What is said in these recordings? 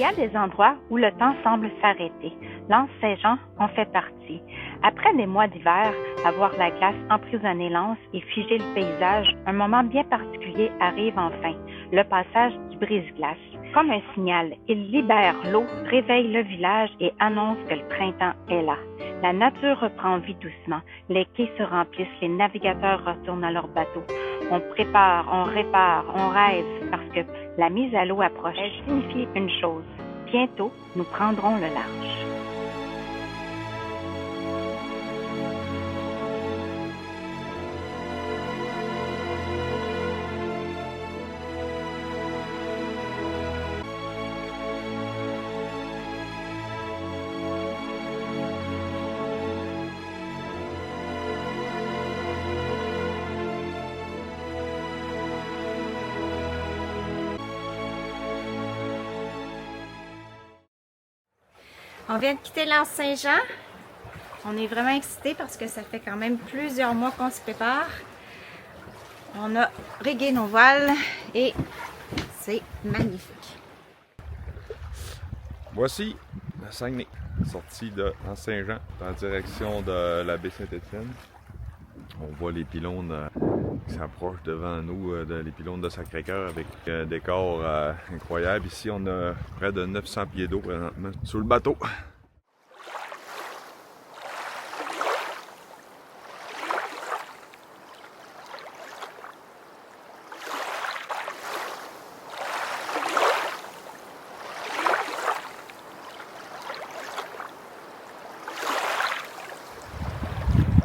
y a des endroits où le temps semble s'arrêter. L'Anse Saint-Jean en fait partie. Après des mois d'hiver, à voir la glace emprisonner l'Anse et figer le paysage, un moment bien particulier arrive enfin, le passage du brise-glace. Comme un signal, il libère l'eau, réveille le village et annonce que le printemps est là. La nature reprend vie doucement, les quais se remplissent, les navigateurs retournent à leur bateau. On prépare, on répare, on rêve, parce que la mise à l'eau approche. Elle signifie une chose, bientôt nous prendrons le large. On vient de quitter l'Anse Saint-Jean. On est vraiment excités parce que ça fait quand même plusieurs mois qu'on se prépare. On a rigué nos voiles et c'est magnifique. Voici la Saguenay, sortie de l'Anse Saint-Jean en direction de la baie Saint-Étienne. On voit les pylônes qui s'approchent devant nous, les pylônes de Sacré-Cœur avec un décor incroyable. Ici, on a près de 900 pieds d'eau présentement sous le bateau.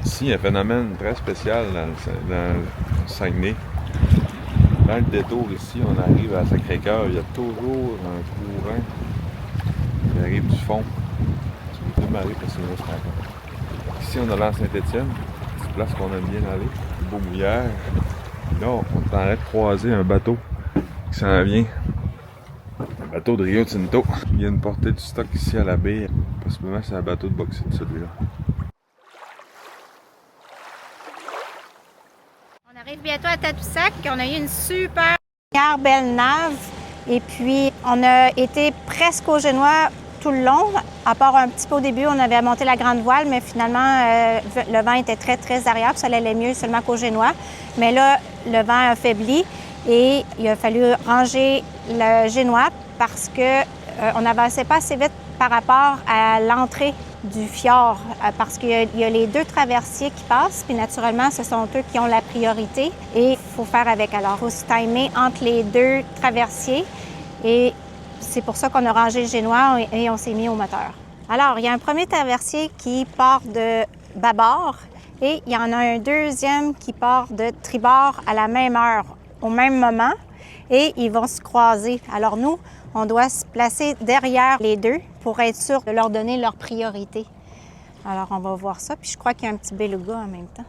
Ici, il y a un phénomène très spécial dans le Saguenay. Dans le détour ici, on arrive à Sacré-Cœur, il y a toujours un courant qui arrive du fond. C'est deux marées parce que sinon, c'est encore. Ici, on a l'Anse Saint-Étienne, une place qu'on aime bien aller, le beau mouillage. Là, on est en train de croiser un bateau qui s'en vient. Un bateau de Rio Tinto. Il y a une portée du stock ici à la baie. Possiblement, c'est un bateau de bauxite, celui-là. On arrive bientôt à Tadoussac. On a eu une super belle nave. Et puis, on a été presque au Génois tout le long. À part un petit peu au début, on avait monté la grande voile, mais finalement, le vent était très, très variable. Ça allait mieux seulement qu'au Génois. Mais là, le vent a affaibli et il a fallu ranger le Génois parce qu'on n'avançait pas assez vite par rapport à l'entrée du fjord, parce qu'il y a les deux traversiers qui passent, puis naturellement, ce sont eux qui ont la priorité et il faut faire avec. Alors, il faut se timer entre les deux traversiers et c'est pour ça qu'on a rangé le Génois et on s'est mis au moteur. Alors, il y a un premier traversier qui part de bâbord et il y en a un deuxième qui part de tribord à la même heure, au même moment, et ils vont se croiser. Alors nous, on doit se placer derrière les deux pour être sûr de leur donner leur priorité. Alors, on va voir ça. Puis je crois qu'il y a un petit beluga en même temps.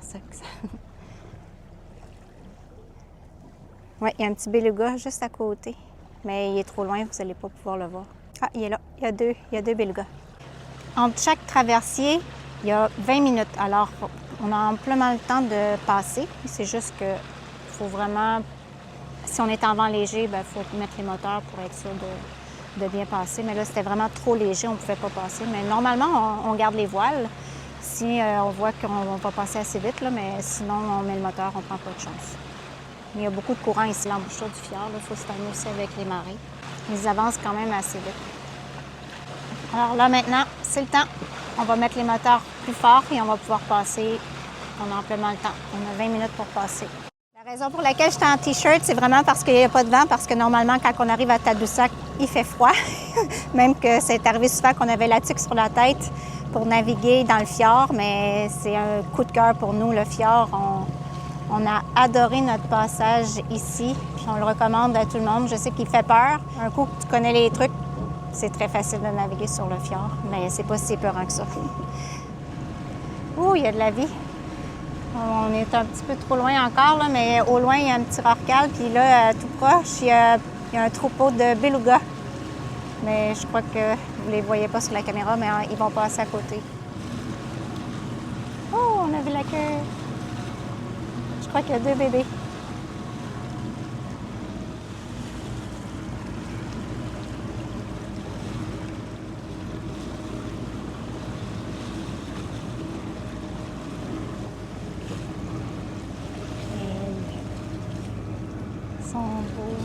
Oui, il y a un petit beluga juste à côté. Mais il est trop loin, vous n'allez pas pouvoir le voir. Ah, il est là. Il y a deux belugas. Entre chaque traversier, il y a 20 minutes. Alors, on a amplement le temps de passer. C'est juste que faut vraiment... Si on est en vent léger, il faut mettre les moteurs pour être sûr de bien passer. Mais là, c'était vraiment trop léger, on ne pouvait pas passer. Mais normalement, on garde les voiles si on voit qu'on va passer assez vite, là, mais sinon, on met le moteur, on ne prend pas de chance. Mais il y a beaucoup de courant ici, l'embouchure du fjord. Il faut se timer aussi avec les marées. Ils avancent quand même assez vite. Alors là, maintenant, c'est le temps. On va mettre les moteurs plus forts et on va pouvoir passer. On a amplement le temps. On a 20 minutes pour passer. La raison pour laquelle j'étais en T-shirt, c'est vraiment parce qu'il n'y a pas de vent, parce que normalement, quand on arrive à Tadoussac, il fait froid. Même que c'est arrivé souvent qu'on avait la tuque sur la tête pour naviguer dans le fjord, mais c'est un coup de cœur pour nous, le fjord. On a adoré notre passage ici, puis on le recommande à tout le monde. Je sais qu'il fait peur. Un coup que tu connais les trucs, c'est très facile de naviguer sur le fjord, mais c'est pas si épeurant que ça. Ouh, il y a de la vie. On est un petit peu trop loin encore, là, mais au loin, il y a un petit rorcal. Puis là, tout proche, il y a un troupeau de belugas. Mais je crois que vous ne les voyez pas sur la caméra, mais ils vont passer à côté. Oh, on a vu la queue. Je crois qu'il y a deux bébés. Ils sont beaux.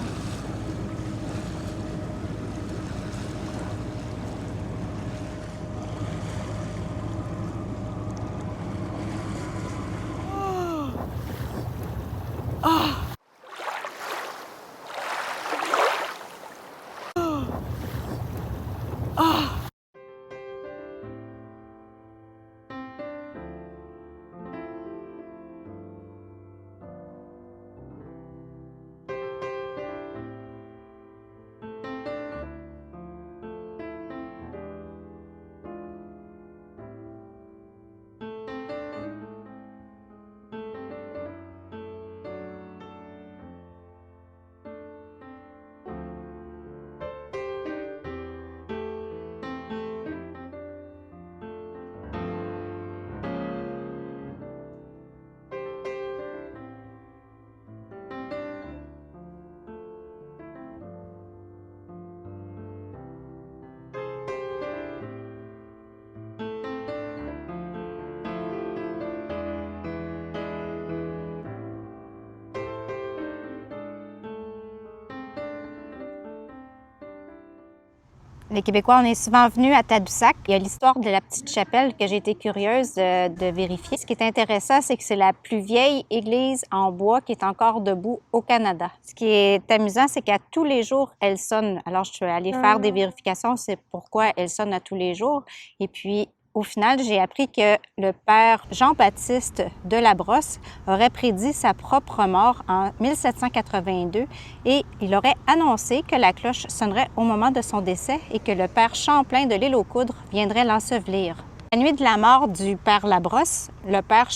Les Québécois, on est souvent venus à Tadoussac. Il y a l'histoire de la petite chapelle que j'ai été curieuse de vérifier. Ce qui est intéressant, c'est que c'est la plus vieille église en bois qui est encore debout au Canada. Ce qui est amusant, c'est qu'à tous les jours, elle sonne. Alors, je suis allée faire des vérifications, c'est pourquoi elle sonne à tous les jours. Et puis, au final, j'ai appris que le père Jean-Baptiste de la Brosse aurait prédit sa propre mort en 1782 et il aurait annoncé que la cloche sonnerait au moment de son décès et que le père Champlain de l'Île aux Coudres viendrait l'ensevelir. La nuit de la mort du père Labrosse, le père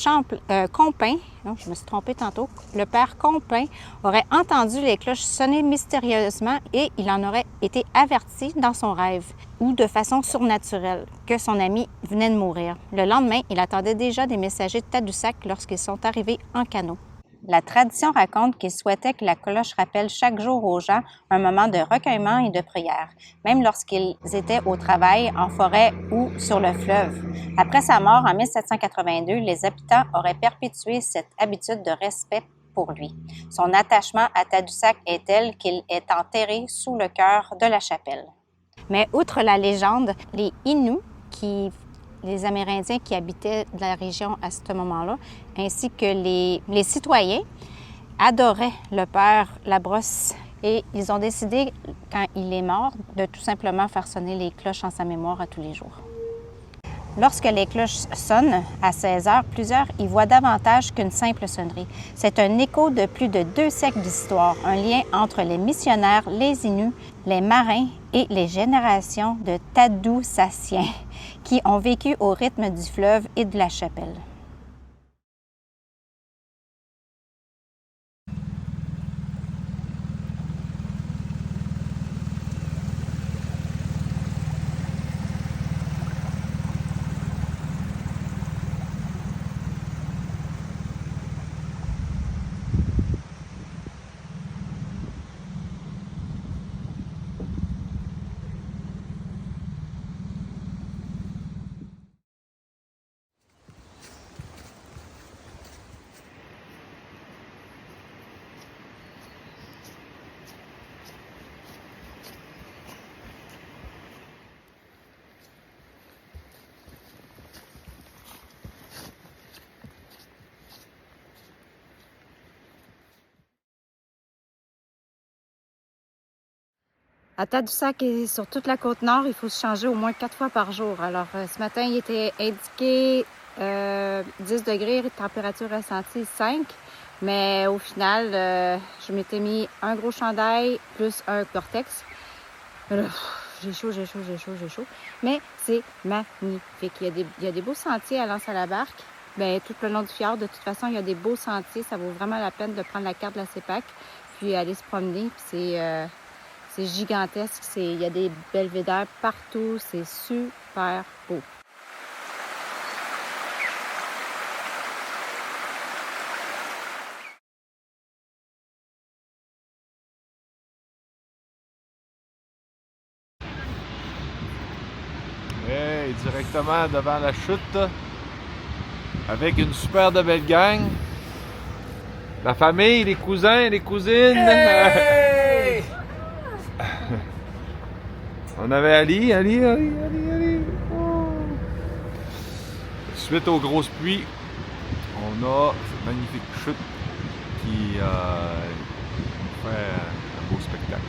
Compin, non, je me suis trompée tantôt, le père Compin aurait entendu les cloches sonner mystérieusement et il en aurait été averti dans son rêve ou de façon surnaturelle que son ami venait de mourir. Le lendemain, il attendait déjà des messagers de Tadoussac lorsqu'ils sont arrivés en canot. La tradition raconte qu'il souhaitait que la cloche rappelle chaque jour aux gens un moment de recueillement et de prière, même lorsqu'ils étaient au travail, en forêt ou sur le fleuve. Après sa mort en 1782, les habitants auraient perpétué cette habitude de respect pour lui. Son attachement à Tadoussac est tel qu'il est enterré sous le chœur de la chapelle. Mais outre la légende, les Inuits, les Amérindiens qui habitaient la région à ce moment-là, ainsi que les citoyens, adoraient le père Labrosse et ils ont décidé, quand il est mort, de tout simplement faire sonner les cloches en sa mémoire à tous les jours. Lorsque les cloches sonnent à 16 heures, plusieurs y voient davantage qu'une simple sonnerie. C'est un écho de plus de 2 siècles d'histoire, un lien entre les missionnaires, les Inuits, les marins et les générations de Tadoussaciens qui ont vécu au rythme du fleuve et de la chapelle. À Tadoussac et sur toute la Côte-Nord, il faut se changer au moins 4 fois par jour. Alors, ce matin, il était indiqué 10 degrés, température ressentie 5. Mais au final, je m'étais mis un gros chandail plus un Gore-Tex. J'ai chaud. Mais c'est magnifique. Il y a des beaux sentiers à L'Anse-à-la-Barque. Bien, tout le long du fjord, de toute façon, il y a des beaux sentiers. Ça vaut vraiment la peine de prendre la carte de la CEPAC puis aller se promener. Puis c'est gigantesque. Il y a des belvédères partout. C'est super beau. Hey, directement devant la chute, avec une super de belle gang. La famille, les cousins, les cousines. Hey! On avait Ali. Oh. Suite aux grosses pluies, on a cette magnifique chute qui nous fait un beau spectacle.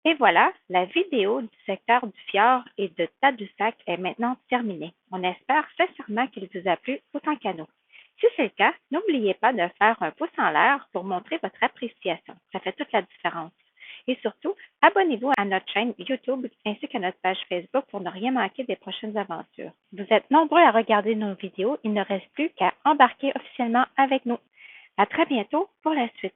Et voilà, la vidéo du secteur du fjord et de Tadoussac est maintenant terminée. On espère sincèrement qu'il vous a plu autant qu'à nous. Si c'est le cas, n'oubliez pas de faire un pouce en l'air pour montrer votre appréciation. Ça fait toute la différence. Et surtout, abonnez-vous à notre chaîne YouTube ainsi qu'à notre page Facebook pour ne rien manquer des prochaines aventures. Vous êtes nombreux à regarder nos vidéos, il ne reste plus qu'à embarquer officiellement avec nous. À très bientôt pour la suite.